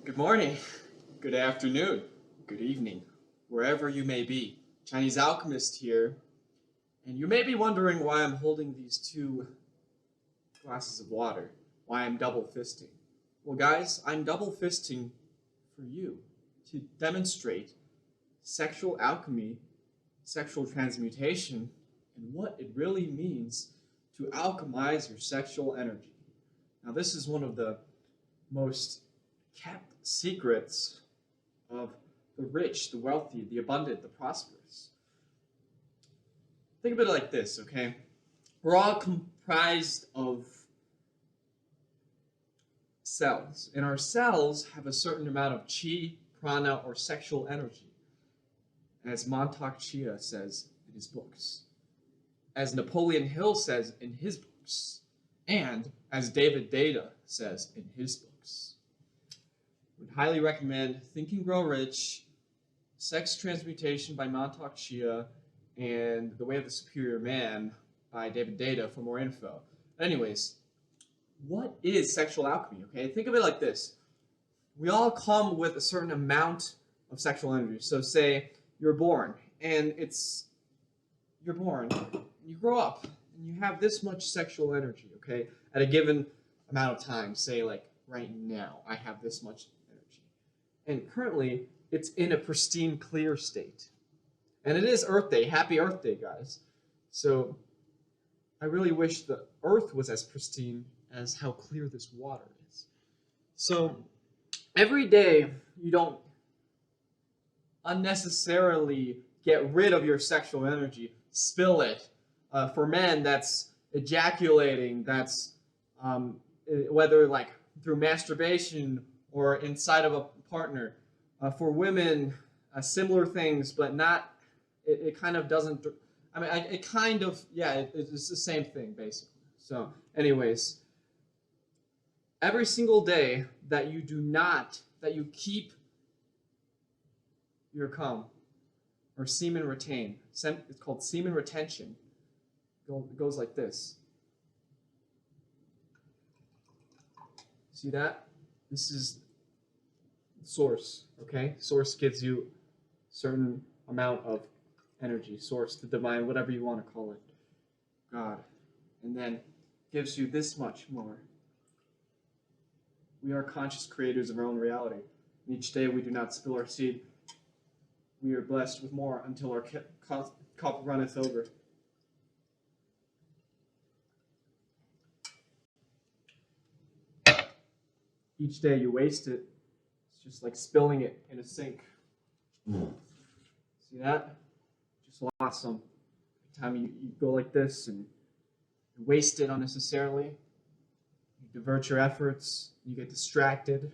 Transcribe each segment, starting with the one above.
Good morning, good afternoon, good evening, wherever you may be. Chinese Alchemist here, and you may be wondering why I'm holding these two glasses of water, why I'm double fisting. Well, guys, I'm double fisting for you to demonstrate sexual alchemy, sexual transmutation, and what it really means to alchemize your sexual energy. Now, this is one of the most kept secrets of the rich, the wealthy, the abundant, the prosperous. Think of it like this, okay? We're all comprised of cells, and our cells have a certain amount of chi, prana, or sexual energy, as Mantak Chia says in his books, as Napoleon Hill says in his books, and as Deida says in his books. Would highly recommend Think and Grow Rich, Sex Transmutation by Mantak Chia, and The Way of the Superior Man by Deida for more info. Anyways, what is sexual alchemy? Okay, think of it like this. We all come with a certain amount of sexual energy. So say you're born, and you're born, and you grow up, and you have this much sexual energy, okay, at a given amount of time. Say like right now, I have this much energy. And currently, it's in a pristine, clear state. And it is Earth Day. Happy Earth Day, guys. So I really wish the Earth was as pristine as how clear this water is. So every day, you don't unnecessarily get rid of your sexual energy, spill it. For men, that's ejaculating, that's whether like through masturbation or inside of a partner. For women, similar things, but not, it kind of doesn't, I mean, it kind of, yeah, it's the same thing, basically. So, anyways, every single day that you do not, that you keep your cum, or semen retain, it's called semen retention. It goes like this. See that? This is source, okay? Source gives you a certain amount of energy. Source, the divine, whatever you want to call it. God. And then gives you this much more. We are conscious creators of our own reality. And each day we do not spill our seed. We are blessed with more until our cup runneth over. Each day you waste it. It's just like spilling it in a sink. See that? Just lost some. Every time you go like this and you waste it unnecessarily, you divert your efforts, you get distracted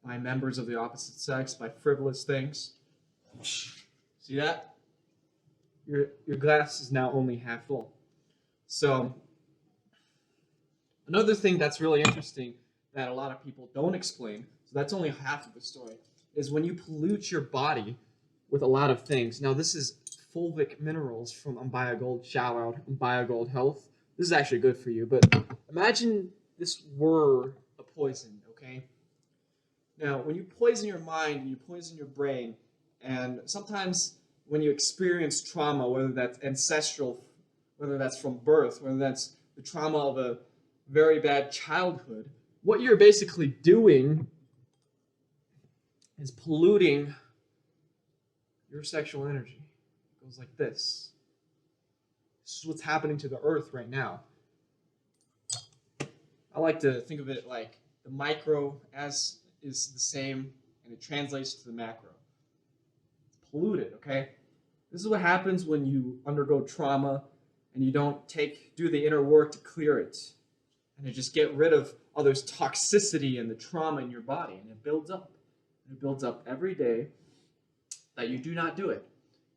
by members of the opposite sex, by frivolous things. See that? Your glass is now only half full. So, another thing that's really interesting that a lot of people don't explain, so that's only half of the story, is when you pollute your body with a lot of things. Now, this is fulvic minerals from Ambaya Gold. Shout out, Ambaya Gold Health. This is actually good for you, but imagine this were a poison, okay? Now, when you poison your mind, you poison your brain, and sometimes when you experience trauma, whether that's ancestral, whether that's from birth, whether that's the trauma of a very bad childhood, what you're basically doing is polluting your sexual energy. It goes like this. This is what's happening to the earth right now. I like to think of it like the micro as is the same, and it translates to the macro. It's polluted, okay? This is what happens when you undergo trauma and you don't do the inner work to clear it. And to just get rid of all those toxicity and the trauma in your body. And it builds up. And it builds up every day that you do not do it.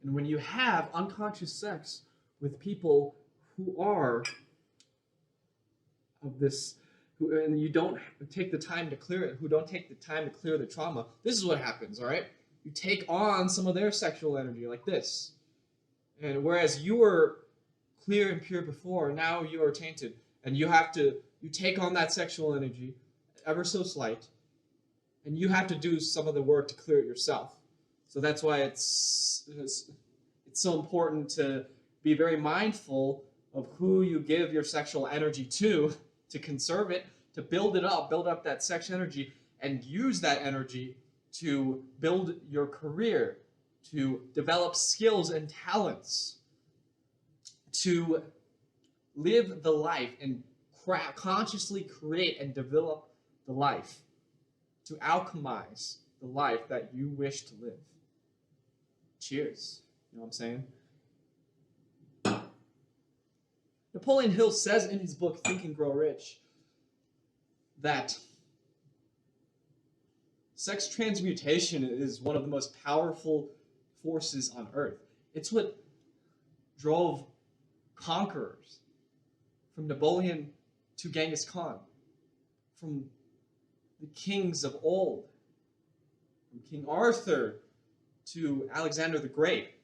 And when you have unconscious sex with people who are of this, and you don't take the time to clear it, who don't take the time to clear the trauma, this is what happens, all right? You take on some of their sexual energy like this. And whereas you were clear and pure before, now you are tainted. And you take on that sexual energy, ever so slight, and you have to do some of the work to clear it yourself. So that's why it's so important to be very mindful of who you give your sexual energy to conserve it, to build up that sexual energy, and use that energy to build your career, to develop skills and talents, to live the life and consciously create and develop the life, to alchemize the life that you wish to live. Cheers. You know what I'm saying? Napoleon Hill says in his book, Think and Grow Rich, that sex transmutation is one of the most powerful forces on earth. It's what drove conquerors from Napoleon to Genghis Khan, from the kings of old, from King Arthur to Alexander the Great,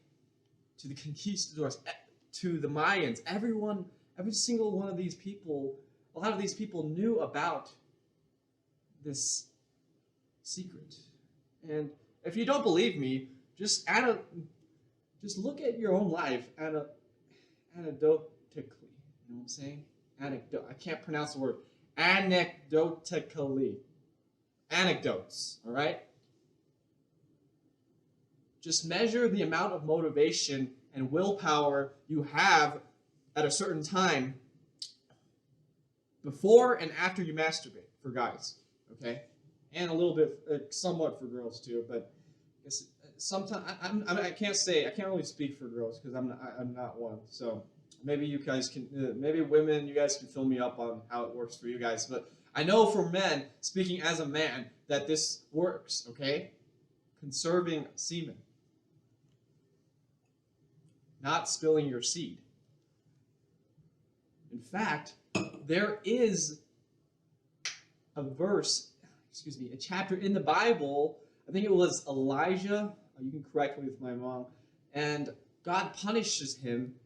to the conquistadors, to the Mayans. Every single one of these people, a lot of these people knew about this secret. And if you don't believe me, just look at your own life anecdotically. You know what I'm saying? I can't pronounce the word. Anecdotically. Anecdotes, all right? Just measure the amount of motivation and willpower you have at a certain time before and after you masturbate, for guys, okay? And a little bit, somewhat for girls too, but sometimes I can't really speak for girls because I'm not one. So maybe you guys can, maybe women, you guys can fill me up on how it works for you guys. But I know for men, speaking as a man, that this works, okay? Conserving semen. Not spilling your seed. In fact, there is a chapter in the Bible, I think it was Elijah, you can correct me if I'm wrong, and God punishes him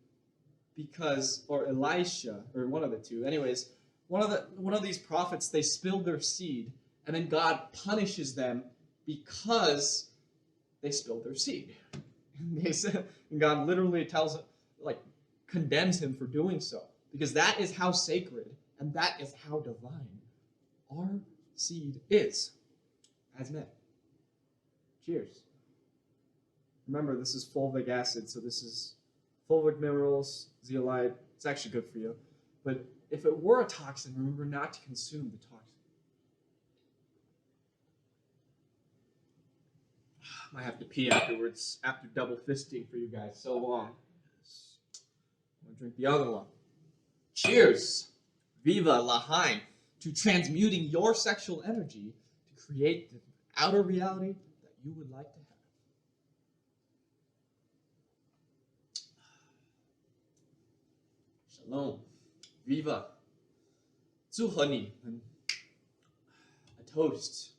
because, or Elisha, or one of the two. Anyways, one of these prophets, they spilled their seed, and then God punishes them because they spilled their seed. And God literally condemns him for doing so. Because that is how sacred and that is how divine our seed is as men. Cheers. Remember, this is fulvic acid, so this is fulvic minerals, zeolite. It's actually good for you. But if it were a toxin, remember not to consume the toxin. I might have to pee afterwards, after double fisting for you guys so long. I'm going to drink the other one. Cheers! Viva Lahain! To transmuting your sexual energy to create the outer reality that you would like to have. Shalom. Viva. 祝贺你. A toast.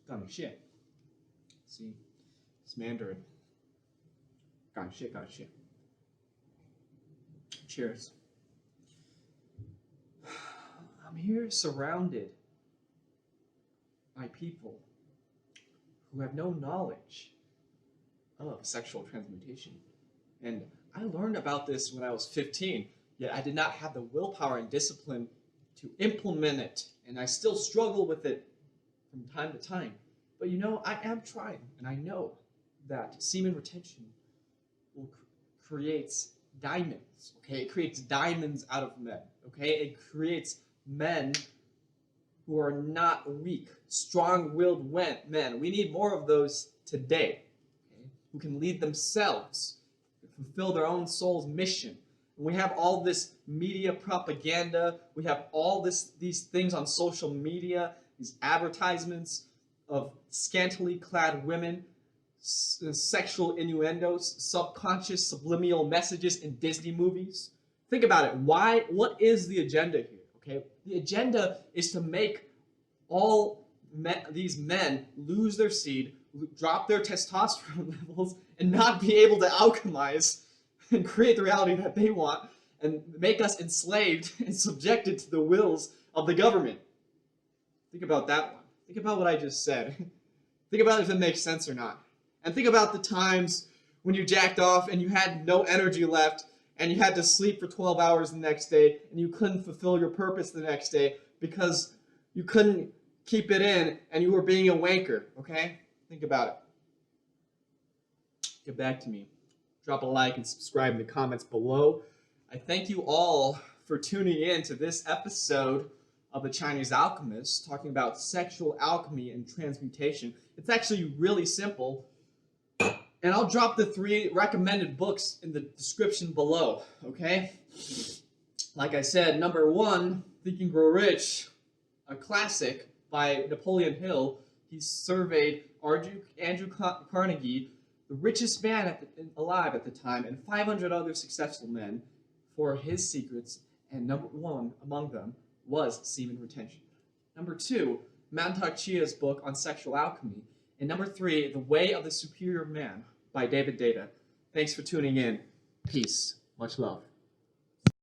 感谢. See, it's Mandarin. 感谢, 感谢. Cheers. I'm here surrounded by people who have no knowledge of sexual transmutation. And I learned about this when I was 15, yet I did not have the willpower and discipline to implement it. And I still struggle with it from time to time. But you know, I am trying, and I know that semen retention will creates diamonds, okay? It creates diamonds out of men, okay? It creates men who are not weak, strong-willed men. We need more of those today, okay? Who can lead themselves, fulfill their own soul's mission. And we have all this media propaganda. We have all these things on social media, these advertisements of scantily clad women, sexual innuendos, subconscious subliminal messages in Disney movies. Think about it. What is the agenda here? Okay, the agenda is to make all these men lose their seed, drop their testosterone levels, and not be able to alchemize and create the reality that they want, and make us enslaved and subjected to the wills of the government. Think about that one. Think about what I just said. Think about if it makes sense or not. And think about the times when you jacked off and you had no energy left and you had to sleep for 12 hours the next day and you couldn't fulfill your purpose the next day because you couldn't keep it in and you were being a wanker, okay? Think about it. Get back to me. Drop a like and subscribe in the comments below. I thank you all for tuning in to this episode of the Chinese Alchemist, talking about sexual alchemy and transmutation. It's actually really simple. And I'll drop the 3 recommended books in the description below, okay? Like I said, number 1, Think and Grow Rich, a classic by Napoleon Hill. He surveyed Andrew Carnegie, the richest man alive at the time, and 500 other successful men for his secrets, and number 1 among them was semen retention. Number 2, Mantak Chia's book on sexual alchemy. And number 3, The Way of the Superior Man by Deida. Thanks for tuning in. Peace. Much love.